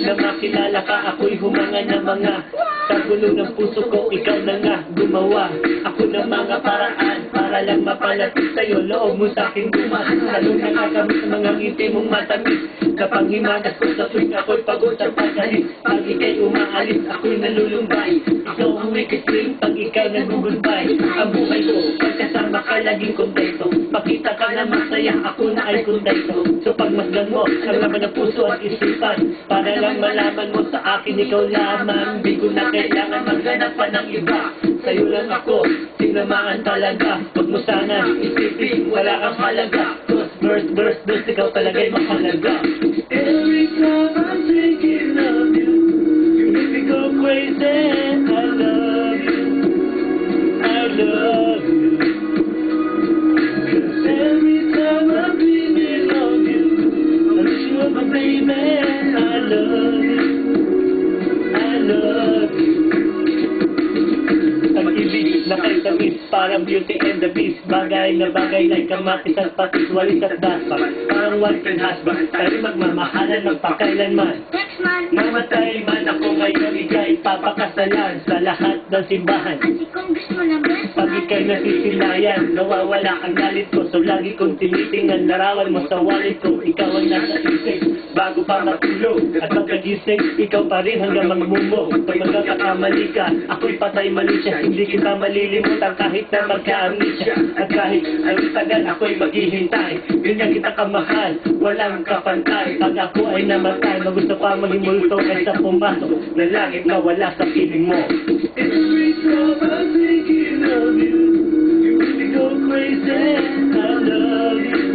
na makilala ka, ako'y humanga na mga sa gulo ng puso ko, ikaw na nga gumawa. Ako ng mga paraan para lang mapalapit sa'yo. Loob mo sa'king gumas, lalo nakakamit sa mga ngiti mong matamis. Kapag himagas ko sa tuwing ako'y pagod at pagalit, pag ika'y umaalis, ako'y nalulumbay. Ikaw ang may kisling, pag ikaw nagugulbay. Ang buhay ko, pagkasama ka laging kontento. Makita ka na masaya, ako na ay kontento. So pagmasdan mo, ang laman ng puso at isipan, para lang malaman mo sa akin, ikaw lamang. Di ko na kailangan maghanap pa ng iba. Sa'yo lang ako, sinamaan talaga. Huwag mo sana isipin, wala kang halaga. Burst, ikaw talaga'y mahalaga. Every time I'm thinking of you, you make me go crazy. I love you, I love you. 'Cause every time I'm dreaming of you, I'm sure my baby, I love you, I love you. Pag-ibig na kay tamis, parang Beauty and the Beast. Bagay na bagay like kamatis at patis, walis at daspa. Parang wife and husband, tayo magmamahalan magpakailanman. Mamatay man ako ngayon, ika'y papakasalan sa lahat ng simbahan. Ate, kung gusto mo naman, Pag ika'y nasisilayan, nawawala ang galit ko. So lagi kong tinitingnan, larawan mo sa wallet ko. Ikaw ang nasa isip, bago pa matulog. At pagkagising, ikaw pa rin hanggang magmumo. Pag magkakamali ka, ako'y patay mali siya. Hindi kita malilimutan kahit na magka-amnesia. At kahit ang tagal, ako'y maghihintay. Ganyan kita kamahal, walang kapantay. Pag ako ay namatay, magusto pa maging multo kaysa pumasok na langit na wala sa piling mo. Every time I'm thinking of you, you make me go crazy. I love you,